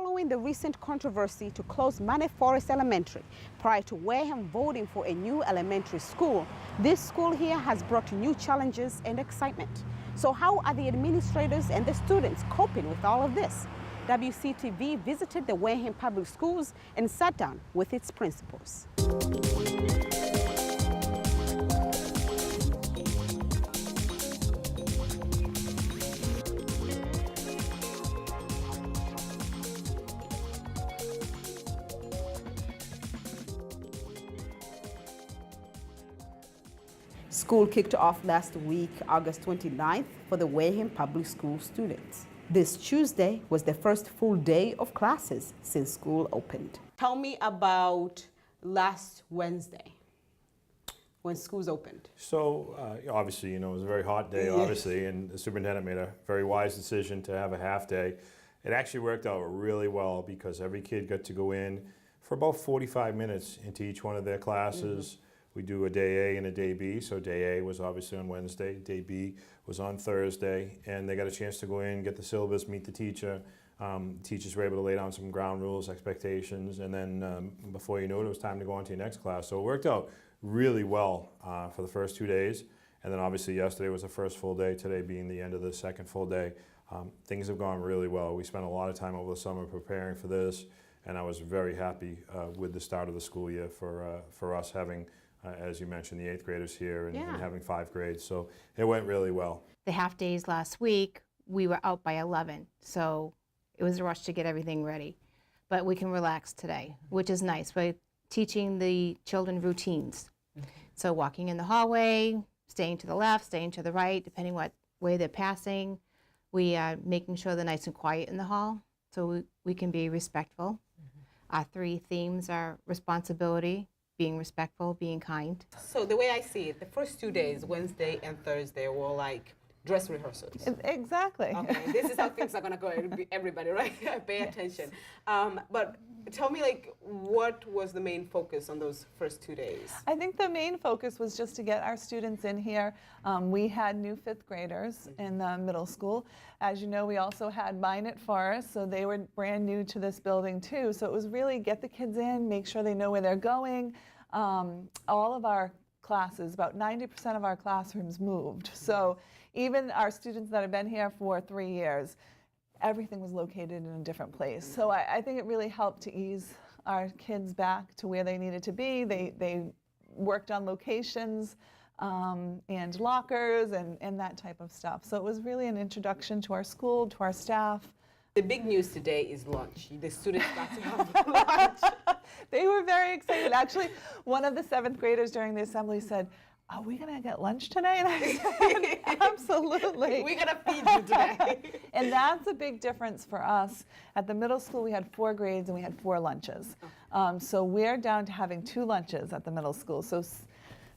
following the recent controversy to close Manor Forest Elementary prior to Wareham voting for a new elementary school, this school here has brought new challenges and excitement. So how are the administrators and the students coping with all of this? WCTV visited the Wareham Public Schools and sat down with its principals. School kicked off last week, August 29th, for the Wareham Public School students. This Tuesday was the first full day of classes since school opened. Tell me about last Wednesday, when schools opened. So obviously, it was a very hot day, obviously, and the superintendent made a very wise decision to have a half day. It actually worked out really well because every kid got to go in for about 45 minutes into each one of their classes. We do a day A and a day B, so day A was obviously on Wednesday, day B was on Thursday, and they got a chance to go in, get the syllabus, meet the teacher. Teachers were able to lay down some ground rules, expectations, and then before you knew it, it was time to go on to your next class. So it worked out really well for the first 2 days, and then obviously yesterday was the first full day, today being the end of the second full day. Things have gone really well. We spent a lot of time over the summer preparing for this, and I was very happy with the start of the school year for us having as you mentioned, the 8th graders here and having 5 grades. So it went really well. The half days last week, we were out by 11, so it was a rush to get everything ready. But we can relax today, which is nice. We're teaching the children routines. So walking in the hallway, staying to the left, staying to the right, depending what way they're passing. We are making sure they're nice and quiet in the hall, so we can be respectful. Our 3 themes are responsibility, being respectful, being kind. So the way I see it, the first 2 days, Wednesday and Thursday, were like dress rehearsals. Exactly. Okay, this is how things are gonna go, everybody, right? Pay attention. But tell me, like, what was the main focus on those first 2 days? I think the main focus was just to get our students in here. We had new 5th graders in the middle school. As you know, we also had mine at Forest, so they were brand new to this building too. So it was really get the kids in, make sure they know where they're going. All of our classes, about 90% of our classrooms moved. So even our students that have been here for 3 years, everything was located in a different place. So I think it really helped to ease our kids back to where they needed to be. They worked on locations and lockers and that type of stuff. So it was really an introduction to our school, to our staff. The big news today is lunch. The students got to have lunch. They were very excited. Actually, one of the 7th graders during the assembly said, "Are we going to get lunch today?" And I said, "Absolutely. We're going to feed you today." And that's a big difference for us. At the middle school, we had 4 grades and we had 4 lunches. So we're down to having 2 lunches at the middle school. So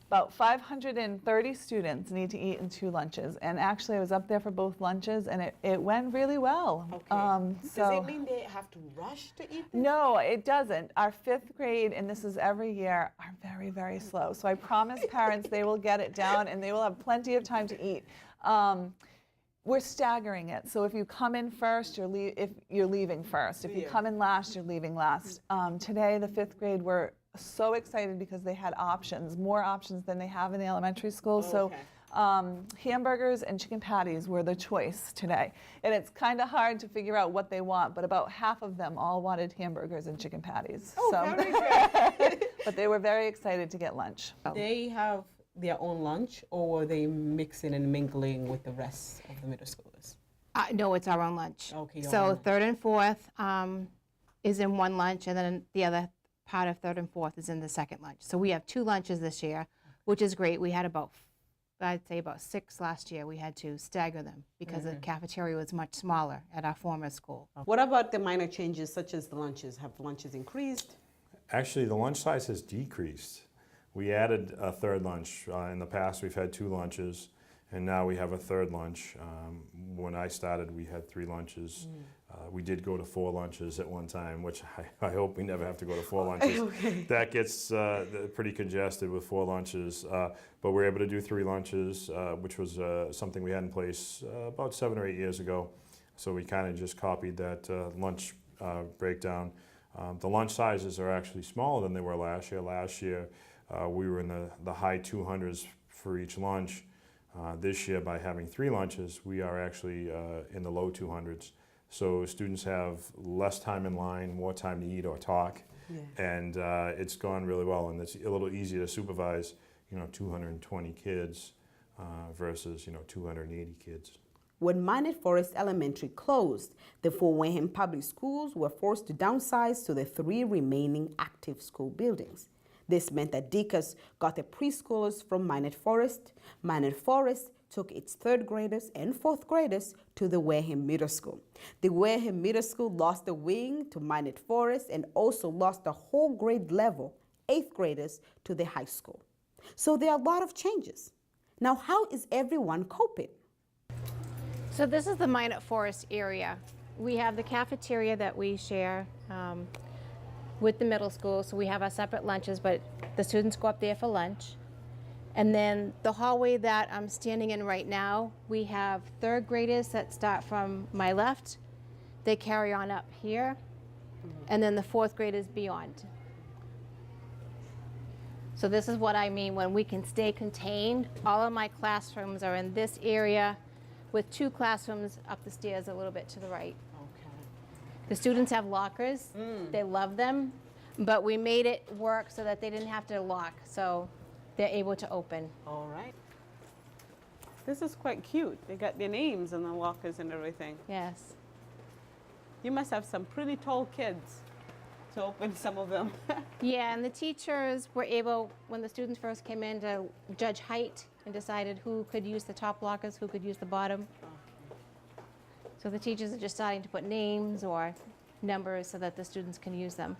about 530 students need to eat in 2 lunches. And actually, I was up there for both lunches, and it went really well. Okay. Does it mean they have to rush to eat this? No, it doesn't. Our 5th grade, and this is every year, are very, very slow. So I promise parents they will get it down, and they will have plenty of time to eat. We're staggering it. So if you come in first, you're leaving first. If you come in last, you're leaving last. Today, the 5th grade were so excited because they had options, more options than they have in the elementary school. So hamburgers and chicken patties were the choice today. And it's kind of hard to figure out what they want, but about half of them all wanted hamburgers and chicken patties. Oh, very good. But they were very excited to get lunch. They have their own lunch, or were they mixing and mingling with the rest of the middle schoolers? No, it's our own lunch. Okay, so 3rd and 4th is in one lunch, and then the other part of 3rd and 4th is in the second lunch. So we have 2 lunches this year, which is great. We had I'd say about 6 last year. We had to stagger them because the cafeteria was much smaller at our former school. What about the minor changes such as the lunches? Have lunches increased? Actually, the lunch size has decreased. We added a 3rd lunch. In the past, we've had 2 lunches, and now we have a 3rd lunch. When I started, we had 3 lunches. We did go to 4 lunches at one time, which I hope we never have to go to 4 lunches. Okay. That gets pretty congested with 4 lunches, but we're able to do 3 lunches, which was something we had in place about 7 or 8 years ago. So we kind of just copied that lunch breakdown. The lunch sizes are actually smaller than they were last year. Last year, we were in the high 200s for each lunch. This year, by having 3 lunches, we are actually in the low 200s. So students have less time in line, more time to eat or talk, and it's gone really well. And it's a little easier to supervise, 220 kids versus 280 kids. When Minot Forest Elementary closed, the 4 Wareham Public Schools were forced to downsize to the 3 remaining active school buildings. This meant that Deacon's got the preschoolers from Minot Forest. Minot Forest took its 3rd graders and 4th graders to the Wareham Middle School. The Wareham Middle School lost the wing to Minot Forest and also lost the whole grade level, 8th graders, to the high school. So there are a lot of changes. Now, how is everyone coping? So this is the Minot Forest area. We have the cafeteria that we share with the middle school, so we have our separate lunches, but the students go up there for lunch. And then the hallway that I'm standing in right now, we have 3rd graders that start from my left. They carry on up here, and then the 4th graders beyond. So this is what I mean when we can stay contained. All of my classrooms are in this area, with 2 classrooms up the stairs a little bit to the right. Okay. The students have lockers. They love them, but we made it work so that they didn't have to lock, so they're able to open. All right. This is quite cute. They got their names on the lockers and everything. Yes. You must have some pretty tall kids to open some of them. Yeah, and the teachers were able, when the students first came in, to judge height and decided who could use the top lockers, who could use the bottom. So the teachers are just starting to put names or numbers so that the students can use them.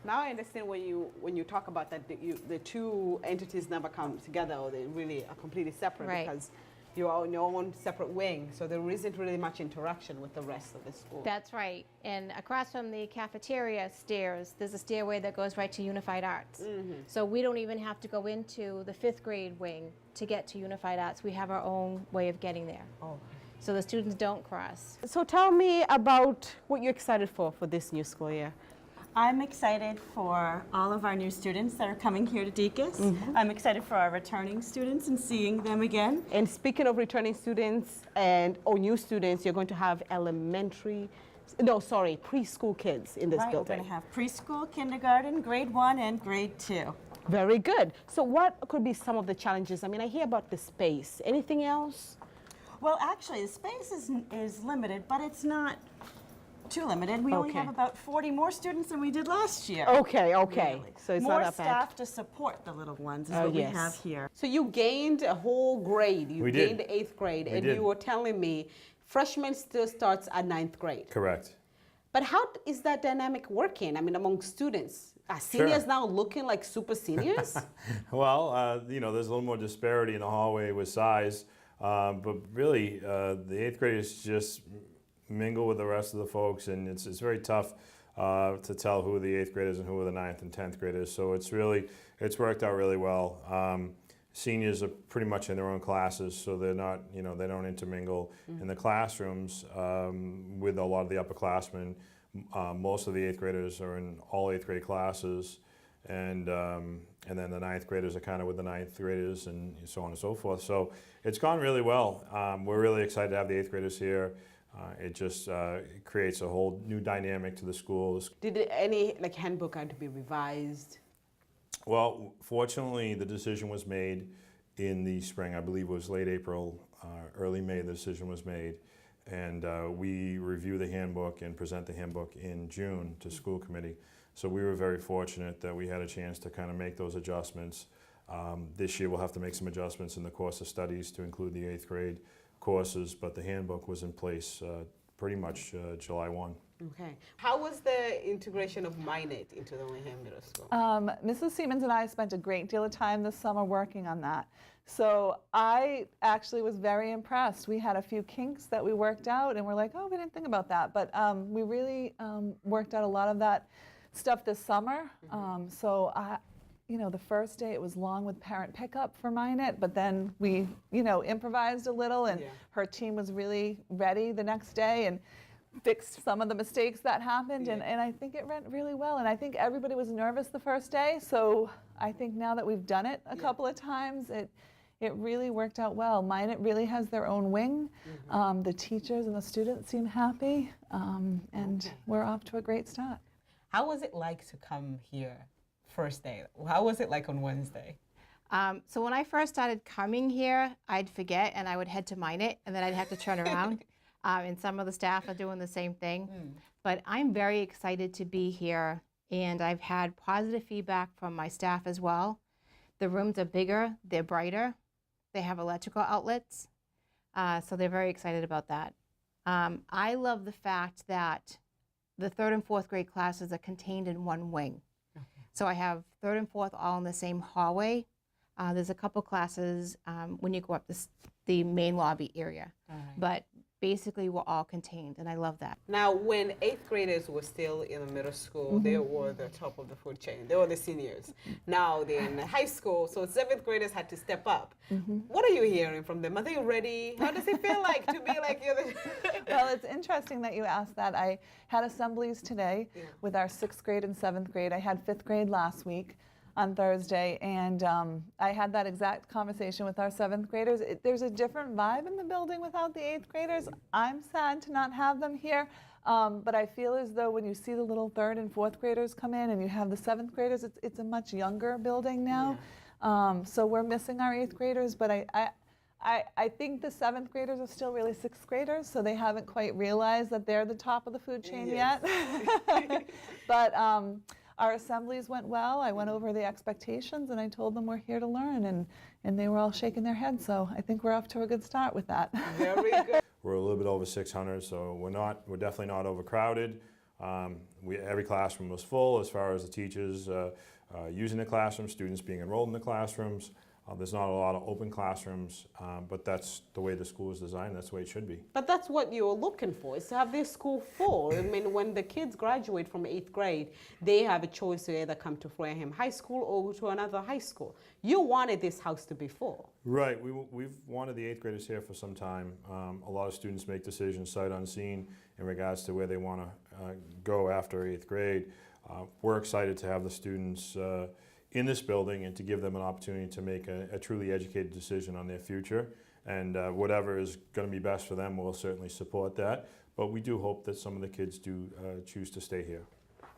Now I understand when you talk about that, the 2 entities never come together, or they really are completely separate, Right. because you're all in your own separate wing, so there isn't really much interaction with the rest of the school. That's right. And across from the cafeteria stairs, there's a stairway that goes right to Unified Arts. So we don't even have to go into the 5th grade wing to get to Unified Arts. We have our own way of getting there. Oh. So the students don't cross. So tell me about what you're excited for this new school year. I'm excited for all of our new students that are coming here to Deacon's. I'm excited for our returning students and seeing them again. And speaking of returning students and new students, you're going to have preschool kids in this Right, we're building. going to have preschool, kindergarten, grade 1, and grade 2. Very good. So what could be some of the challenges? I mean, I hear about the space. Anything else? Well, actually, the space is limited, but it's not too limited. We only Okay. have about 40 more students than we did last year. Okay. Really. So it's more not that bad. staff to support the little ones is Oh, what we yes. have here. So you gained a whole grade. You We did. gained the 8th grade, We and did. you were telling me freshman still starts at 9th grade. Correct. But how is that dynamic working? I mean, among students, are seniors now looking like super seniors? Well, there's a little more disparity in the hallway with size, but really, the 8th graders just mingle with the rest of the folks, and it's very tough to tell who are the 8th graders and who are the 9th and 10th graders. So it's worked out really well. Seniors are pretty much in their own classes, so they're not, they don't intermingle in the classrooms with a lot of the upperclassmen. Most of the 8th graders are in all 8th grade classes, and then the 9th graders are kind of with the 9th graders, and so on and so forth. So it's gone really well. We're really excited to have the 8th graders here. It just creates a whole new dynamic to the schools. Did any handbook had to be revised? Well, fortunately, the decision was made in the spring. I believe it was late April, early May, the decision was made. And we review the handbook and present the handbook in June to school committee. So we were very fortunate that we had a chance to kind of make those adjustments. This year we'll have to make some adjustments in the course of studies to include the 8th grade courses, but the handbook was in place pretty much July 1. Okay. How was the integration of Minot into the Wareham Middle School? Mrs. Siemens and I spent a great deal of time this summer working on that. So I actually was very impressed. We had a few kinks that we worked out, and we're like, oh, we didn't think about that. But we really worked out a lot of that stuff this summer. So the first day it was long with parent pickup for Minot, but then we, improvised a little, and Yeah. her team was really ready the next day. And fixed some of the mistakes that happened, and I think it went really well. And I think everybody was nervous the first day, so I think now that we've done it a couple of times, it really worked out well. Mine, it really has their own wing. The teachers and the students seem happy, and we're off to a great start. How was it like to come here first day? How was it like on Wednesday? So when I first started coming here, I'd forget and I would head to mine it, and then I'd have to turn around. And some of the staff are doing the same thing. But I'm very excited to be here, and I've had positive feedback from my staff as well. The rooms are bigger, they're brighter, they have electrical outlets, so they're very excited about that. I love the fact that the 3rd and 4th grade classes are contained in one wing. So I have 3rd and 4th all in the same hallway. There's a couple classes when you go up the main lobby area, but basically we're all contained, and I love that. Now, when 8th graders were still in the middle school, they were the top of the food chain. They were the seniors. Now they're in high school, so 7th graders had to step up. What are you hearing from them? Are they ready? How does it feel like to be like you're the... Well, it's interesting that you asked that. I had assemblies today with our 6th grade and 7th grade. I had 5th grade last week on Thursday, and I had that exact conversation with our 7th graders. There's a different vibe in the building without the 8th graders. I'm sad to not have them here, but I feel as though when you see the little 3rd and 4th graders come in and you have the 7th graders, it's a much younger building now. So we're missing our 8th graders, but I think the 7th graders are still really 6th graders, so they haven't quite realized that they're the top of the food chain yet. But our assemblies went well. I went over the expectations, and I told them we're here to learn, and they were all shaking their heads. So I think we're off to a good start with that. Very good. We're a little bit over 600, so we're definitely not overcrowded. Every classroom was full as far as the teachers using the classrooms, students being enrolled in the classrooms. There's not a lot of open classrooms, but that's the way the school is designed. That's the way it should be. But that's what you're looking for, is to have this school full. I mean, when the kids graduate from 8th grade, they have a choice to either come to Wareham High School or to another high school. You wanted this house to be full. Right. We've wanted the 8th graders here for some time. A lot of students make decisions sight unseen in regards to where they want to go after 8th grade. We're excited to have the students in this building and to give them an opportunity to make a truly educated decision on their future. And whatever is going to be best for them, we'll certainly support that. But we do hope that some of the kids do choose to stay here.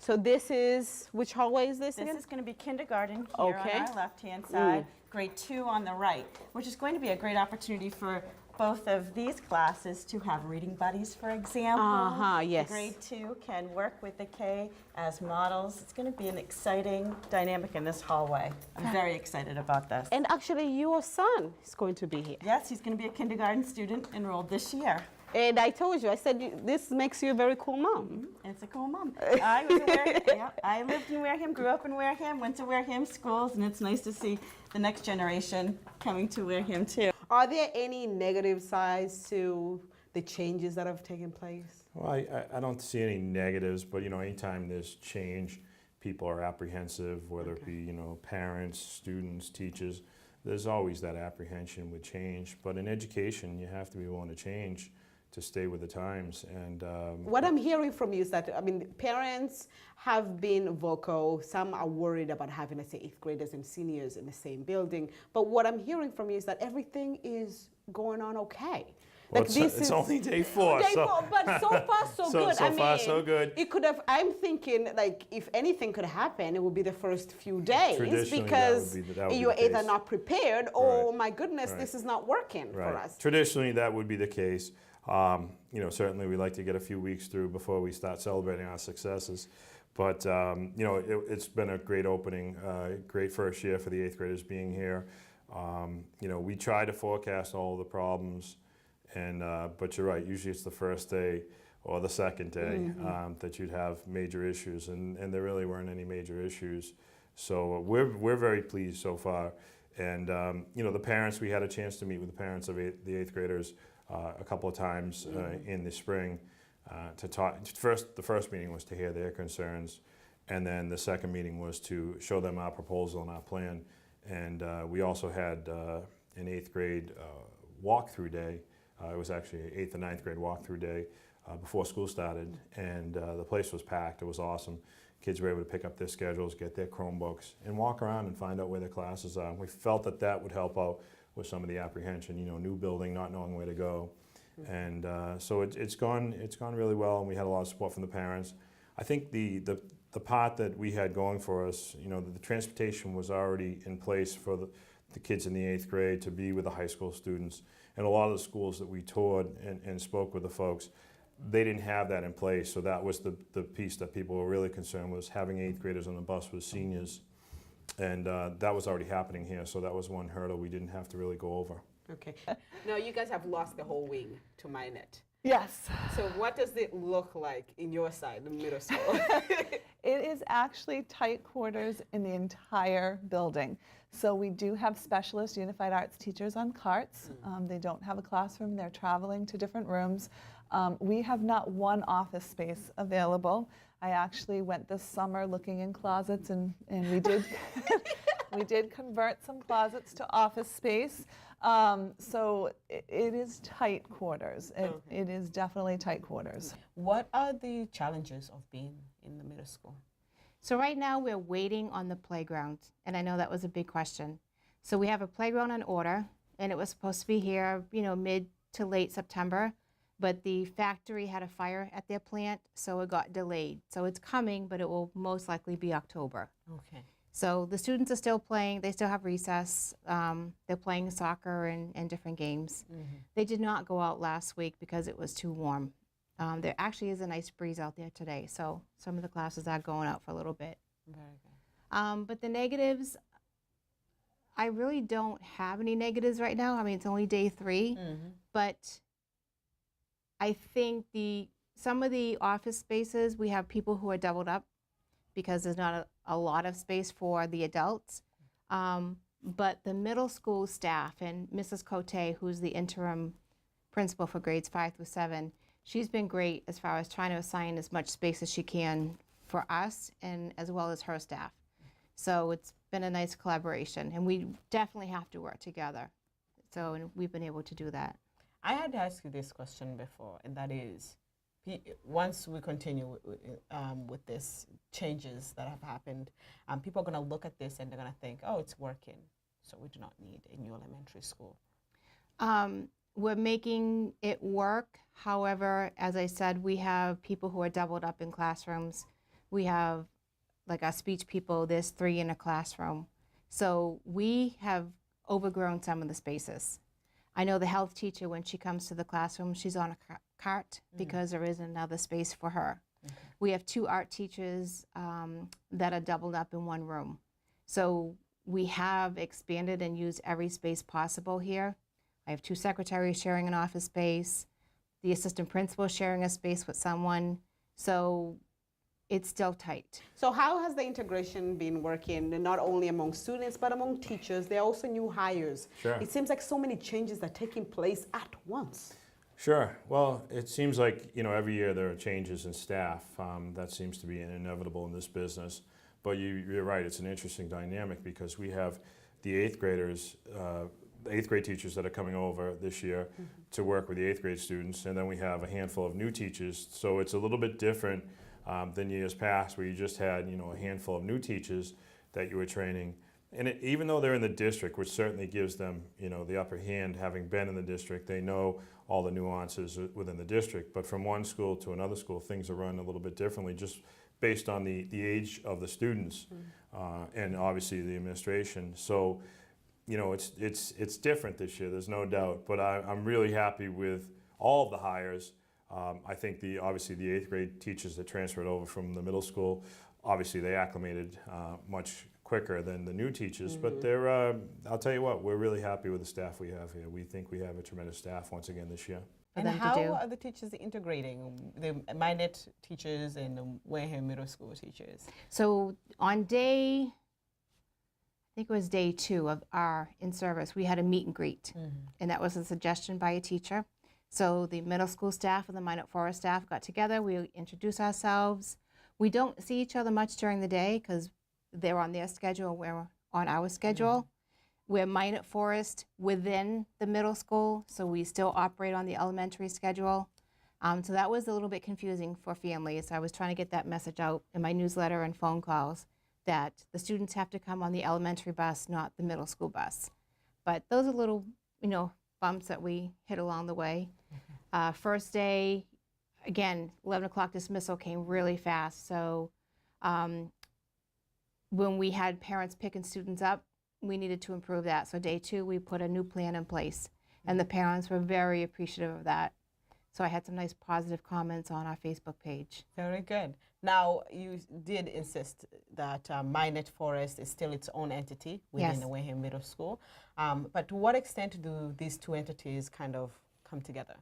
So this is, which hallway is this This again? is going to be kindergarten here Okay. on our left-hand side, grade 2 on the right, which is going to be a great opportunity for both of these classes to have reading buddies, for example. Yes. The grade 2 can work with the K as models. It's going to be an exciting dynamic in this hallway. I'm very excited about this. And actually, your son is going to be here. Yes, he's going to be a kindergarten student enrolled this year. And I told you, I said, this makes you a very cool mom. And it's a cool mom. I was in Wareham, yep, I lived in Wareham, grew up in Wareham, went to Wareham schools, and it's nice to see the next generation coming to Wareham too. Are there any negative sides to the changes that have taken place? Well, I don't see any negatives, but anytime there's change, people are apprehensive, whether it be parents, students, teachers. There's always that apprehension with change. But in education, you have to be willing to change to stay with the times. And what I'm hearing from you is that, I mean, parents have been vocal. Some are worried about having, let's say, 8th graders and seniors in the same building. But what I'm hearing from you is that everything is going on okay. well, it's only day 4. Day 4, but so far so good. So far so good. It could have. I'm thinking, like, if anything could happen, it would be the first few days, Traditionally, because that would be you're the either case. not prepared or, Right. my goodness, Right. this is not working Right. for us. Traditionally, that would be the case. Certainly we like to get a few weeks through before we start celebrating our successes. But, it's been a great opening, great first year for the 8th graders being here. We try to forecast all the problems, but you're right, usually it's the first day or the second day that you'd have major issues, and there really weren't any major issues. So we're very pleased so far. And, the parents, we had a chance to meet with the parents of the 8th graders a couple of times in the spring to talk. The first meeting was to hear their concerns, and then the second meeting was to show them our proposal and our plan. And we also had an 8th grade walkthrough day. It was actually an 8th and 9th grade walkthrough day before school started, and the place was packed. It was awesome. Kids were able to pick up their schedules, get their Chromebooks, and walk around and find out where their classes are. We felt that that would help out with some of the apprehension, you know, new building, not knowing where to go. And so it's gone really well, and we had a lot of support from the parents. I think the part that we had going for us, you know, the transportation was already in place for the kids in the 8th grade to be with the high school students. And a lot of the schools that we toured and spoke with the folks, they didn't have that in place. So that was the piece that people were really concerned with, having 8th graders on the bus with seniors. And that was already happening here. So that was one hurdle we didn't have to really go over. Okay. Now you guys have lost the whole wing to Minot. Yes. So what does it look like in your side, the middle school? It is actually tight quarters in the entire building. So we do have specialist unified arts teachers on carts. They don't have a classroom. They're traveling to different rooms. We have not one office space available. I actually went this summer looking in closets, and we did we did convert some closets to office space. So it is tight quarters. It is definitely tight quarters. What are the challenges of being in the middle school? So right now we're waiting on the playground, and I know that was a big question. So we have a playground on order, and it was supposed to be here, you know, mid to late September, but the factory had a fire at their plant, so it got delayed. So it's coming, but it will most likely be October. Okay. So the students are still playing, they still have recess, they're playing soccer and different games. They did not go out last week because it was too warm. There actually is a nice breeze out there today, so some of the classes are going out for a little bit. Very good. But the negatives, I really don't have any negatives right now. I mean, it's only day 3, but I think some of the office spaces, we have people who are doubled up because there's not a lot of space for the adults. But the middle school staff and Mrs. Cote, who's the interim principal for grades 5 through 7, she's been great as far as trying to assign as much space as she can for us and as well as her staff. So it's been a nice collaboration, and we definitely have to work together. So and we've been able to do that. I had asked you this question before, and that is, once we continue with this changes that have happened, people are going to look at this and they're going to think, oh, it's working, so we do not need a new elementary school. We're making it work. However, as I said, we have people who are doubled up in classrooms. We have, like our speech people, there's 3 in a classroom. So we have overgrown some of the spaces. I know the health teacher, when she comes to the classroom, she's on a cart because there isn't another space for her. We have 2 art teachers that are doubled up in one room. So we have expanded and used every space possible here. I have 2 secretaries sharing an office space, the assistant principal sharing a space with someone. So it's still tight. So how has the integration been working, not only among students, but among teachers? There are also new hires. Sure. It seems like so many changes are taking place at once. Sure. Well, it seems like, you know, every year there are changes in staff. That seems to be inevitable in this business. But you're right, it's an interesting dynamic because we have the 8th graders, the 8th grade teachers that are coming over this year to work with the 8th grade students, and then we have a handful of new teachers. So it's a little bit different than years past, where you just had, you know, a handful of new teachers that you were training. And even though they're in the district, which certainly gives them, you know, the upper hand, having been in the district, they know all the nuances within the district. But from one school to another school, things are run a little bit differently, just based on the age of the students and obviously the administration. So, you know, it's different this year. There's no doubt. But I'm really happy with all of the hires. I think obviously the 8th grade teachers that transferred over from the middle school, obviously they acclimated much quicker than the new teachers, but they're, I'll tell you what, we're really happy with the staff we have here. We think we have a tremendous staff once again this year. And how are the teachers integrating, the Minot teachers and the Wareham Middle School teachers? So on day, I think it was day 2 of our in-service, we had a meet and greet, and that was a suggestion by a teacher. So the middle school staff and the Minot Forest staff got together, we introduced ourselves. We don't see each other much during the day because they're on their schedule, we're on our schedule. We're Minot Forest within the middle school, so we still operate on the elementary schedule. So that was a little bit confusing for families. I was trying to get that message out in my newsletter and phone calls that the students have to come on the elementary bus, not the middle school bus. But those are little, bumps that we hit along the way. First day, again, 11 o'clock dismissal came really fast. So when we had parents picking students up, we needed to improve that. So day 2, we put a new plan in place, and the parents were very appreciative of that. So I had some nice positive comments on our Facebook page. Very good. Now, you did insist that Minot Forest is still its own entity within Yes. the Wareham Middle School. But to what extent do these two entities kind of come together?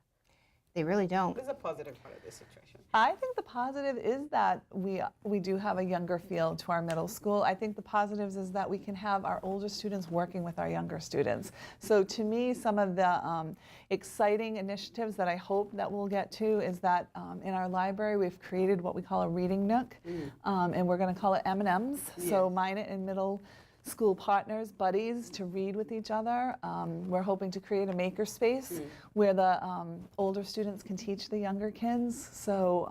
They really don't. What is the positive part of this situation? I think the positive is that we do have a younger feel to our middle school. I think the positives is that we can have our older students working with our younger students. So to me, some of the exciting initiatives that I hope that we'll get to is that in our library we've created what we call a reading nook, and we're going to call it M&Ms. So Minot and middle school partners, buddies, to read with each other. We're hoping to create a maker space where the older students can teach the younger kids. So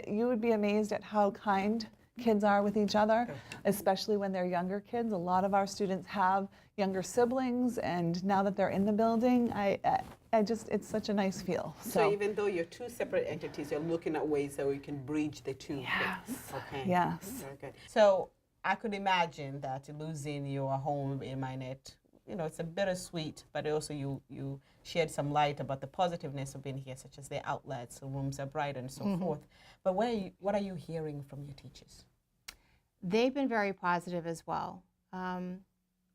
you would be amazed at how kind kids are with each other, especially when they're younger kids. A lot of our students have younger siblings, and now that they're in the building, it's such a nice feel. So even though you're two separate entities, you're looking at ways that we can bridge the two. Yes. Okay. Yes. Very good. So I could imagine that losing your home in Minot, it's a bittersweet, but also you shared some light about the positiveness of being here, such as the outlets, the rooms are bright and so forth. But what are you hearing from your teachers? They've been very positive as well.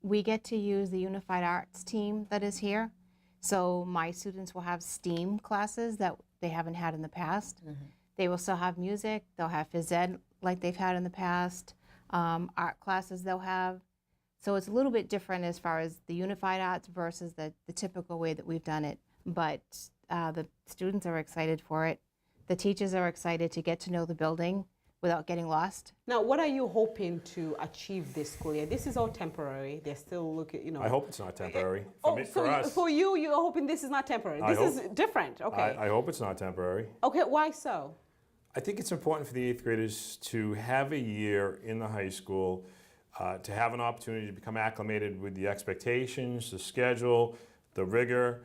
We get to use the Unified Arts team that is here. So my students will have STEAM classes that they haven't had in the past. They will still have music. They'll have phys ed like they've had in the past. Art classes they'll have. So it's a little bit different as far as the Unified Arts versus the typical way that we've done it. But the students are excited for it. The teachers are excited to get to know the building without getting lost. Now, what are you hoping to achieve this school year? This is all temporary. They're still looking, I hope it's not temporary. For us, for you, you're hoping this is not temporary. This is different. Okay. I hope it's not temporary. Okay, why so? I think it's important for the 8th graders to have a year in the high school, to have an opportunity to become acclimated with the expectations, the schedule, the rigor,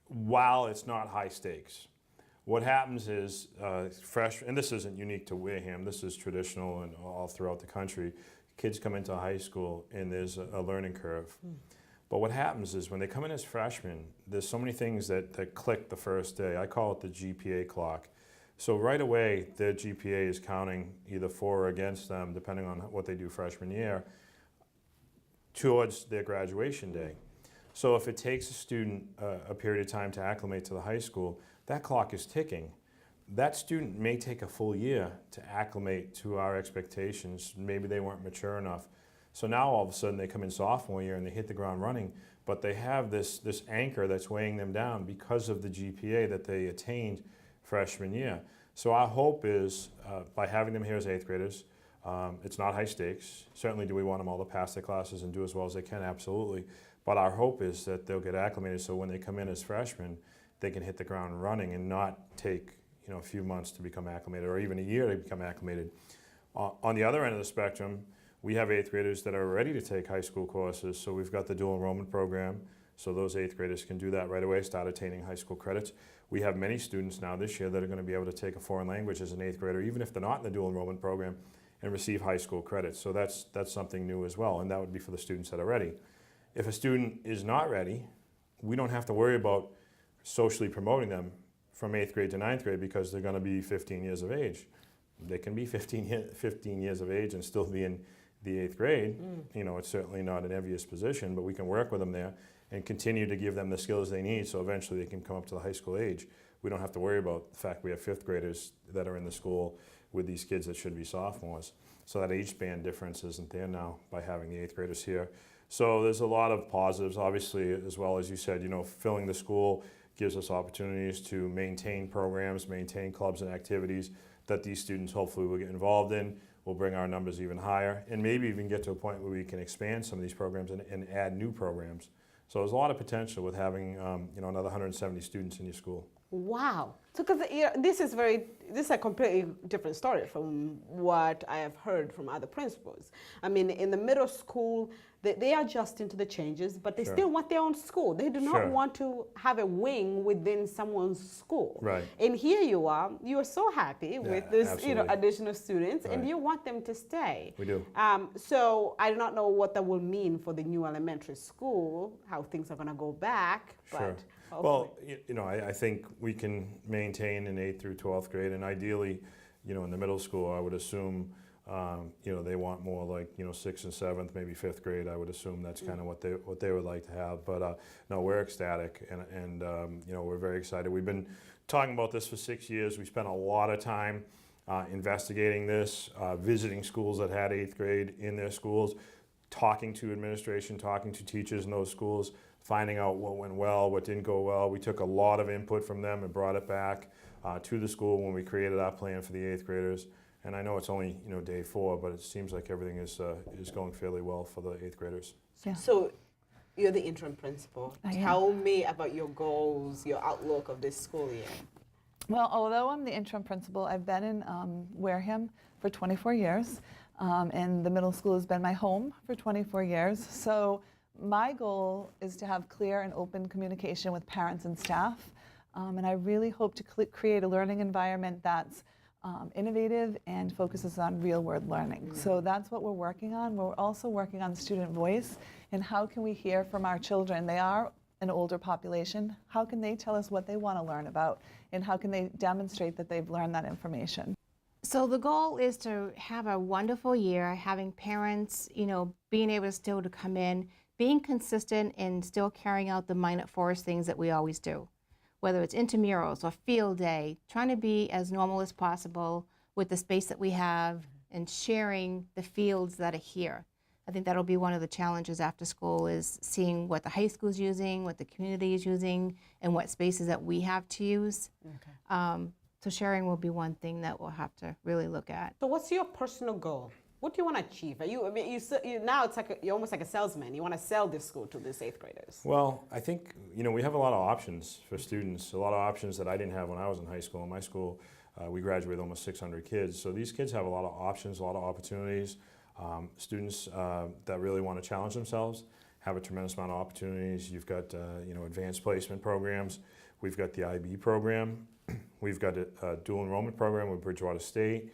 while it's not high stakes. What happens is, and this isn't unique to Wareham, this is traditional and all throughout the country, kids come into high school and there's a learning curve. But what happens is when they come in as freshmen, there's so many things that click the first day. I call it the GPA clock. So right away, their GPA is counting either for or against them, depending on what they do freshman year, towards their graduation day. So if it takes a student a period of time to acclimate to the high school, that clock is ticking. That student may take a full year to acclimate to our expectations. Maybe they weren't mature enough. So now all of a sudden they come in sophomore year and they hit the ground running, but they have this anchor that's weighing them down because of the GPA that they attained freshman year. So our hope is, by having them here as 8th graders, it's not high stakes. Certainly do we want them all to pass their classes and do as well as they can, absolutely. But our hope is that they'll get acclimated so when they come in as freshmen, they can hit the ground running and not take a few months to become acclimated or even a year to become acclimated. On the other end of the spectrum, we have 8th graders that are ready to take high school courses. So we've got the dual enrollment program. So those 8th graders can do that right away, start attaining high school credits. We have many students now this year that are going to be able to take a foreign language as an 8th grader, even if they're not in the dual enrollment program, and receive high school credits. So that's something new as well, and that would be for the students that are ready. If a student is not ready, we don't have to worry about socially promoting them from 8th grade to 9th grade because they're going to be 15 years of age. They can be 15 years of age and still be in the 8th grade. It's certainly not an envious position, but we can work with them there and continue to give them the skills they need so eventually they can come up to the high school age. We don't have to worry about the fact we have 5th graders that are in the school with these kids that should be sophomores. So that age span difference isn't there now by having the 8th graders here. So there's a lot of positives, obviously, as well as you said, filling the school gives us opportunities to maintain programs, maintain clubs and activities that these students hopefully will get involved in. We'll bring our numbers even higher and maybe even get to a point where we can expand some of these programs and add new programs. So there's a lot of potential with having another 170 students in your school. Wow. So, because this is a completely different story from what I have heard from other principals. I mean, in the middle school, they are adjusting to the changes, but they still want their own school. They do not want to have a wing within someone's school. Right. And here you are so happy with this, additional students, and you want them to stay. We do. So I do not know what that will mean for the new elementary school, how things are going to go back, but. Well, I think we can maintain in 8th through 12th grade, and ideally, in the middle school, I would assume, they want more like, 6th and 7th, maybe 5th grade. I would assume that's kind of what they would like to have. But no, we're ecstatic, and we're very excited. We've been talking about this for 6 years. We spent a lot of time investigating this, visiting schools that had 8th grade in their schools, talking to administration, talking to teachers in those schools, finding out what went well, what didn't go well. We took a lot of input from them and brought it back to the school when we created our plan for the 8th graders. And I know it's only day 4, but it seems like everything is going fairly well for the 8th graders. Yeah. So you're the interim principal. Tell me about your goals, your outlook of this school year. Well, although I'm the interim principal, I've been in Wareham for 24 years, and the middle school has been my home for 24 years. So my goal is to have clear and open communication with parents and staff, and I really hope to create a learning environment that's innovative and focuses on real-world learning. So that's what we're working on. We're also working on student voice and how can we hear from our children. They are an older population. How can they tell us what they want to learn about, and how can they demonstrate that they've learned that information? So the goal is to have a wonderful year, having parents, being able to come in, being consistent and still carrying out the Minot Forest things that we always do, whether it's intramurals or field day, trying to be as normal as possible with the space that we have and sharing the fields that are here. I think that'll be one of the challenges after school, is seeing what the high school is using, what the community is using, and what spaces that we have to use. Okay. So sharing will be one thing that we'll have to really look at. So what's your personal goal? What do you want to achieve? Now it's like you're almost like a salesman. You want to sell this school to these 8th graders. Well, I think, we have a lot of options for students, a lot of options that I didn't have when I was in high school. In my school, we graduated almost 600 kids. So these kids have a lot of options, a lot of opportunities. Students that really want to challenge themselves have a tremendous amount of opportunities. You've got, advanced placement programs. We've got the IB program. We've got a dual enrollment program with Bridgewater State.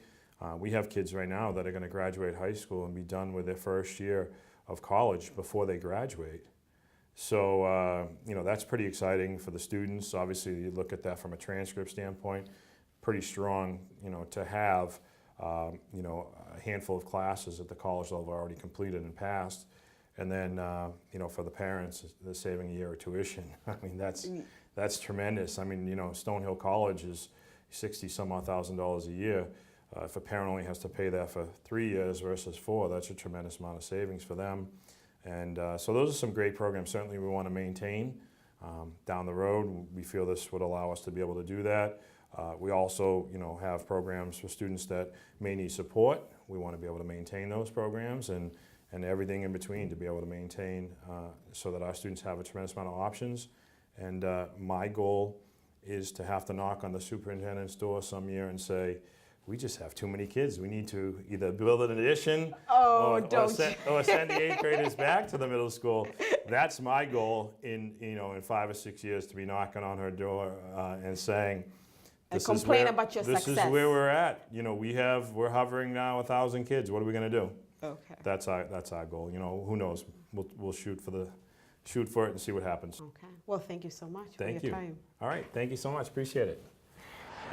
We have kids right now that are going to graduate high school and be done with their first year of college before they graduate. So, that's pretty exciting for the students. Obviously, you look at that from a transcript standpoint, pretty strong, to have, a handful of classes at the college level already completed and passed. And then, for the parents, they're saving a year of tuition. I mean, that's tremendous. I mean, Stonehill College is $60-some-odd thousand a year. If a parent only has to pay that for 3 years versus 4, that's a tremendous amount of savings for them. And so those are some great programs certainly we want to maintain. Down the road, we feel this would allow us to be able to do that. We also, have programs for students that may need support. We want to be able to maintain those programs and everything in between to be able to maintain so that our students have a tremendous amount of options. And my goal is to have to knock on the superintendent's door some year and say, we just have too many kids. We need to either build an addition or send the 8th graders back to the middle school. That's my goal in 5 or 6 years, to be knocking on her door and saying, this is where we're at. We're hovering now 1,000 kids. What are we going to do? Okay. That's our goal. Who knows? We'll shoot for it and see what happens. Okay. Well, thank you so much for your time. All right. Thank you so much. Appreciate it.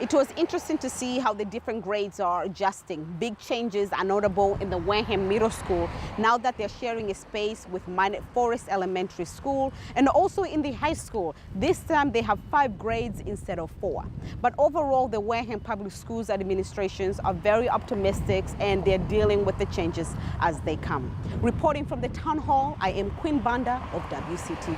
It was interesting to see how the different grades are adjusting. Big changes are notable in the Wareham Middle School now that they're sharing a space with Minot Forest Elementary School, and also in the high school. This time they have 5 grades instead of 4. But overall, the Wareham Public Schools administrations are very optimistic, and they're dealing with the changes as they come. Reporting from the town hall, I am Queen Banda of WCTV.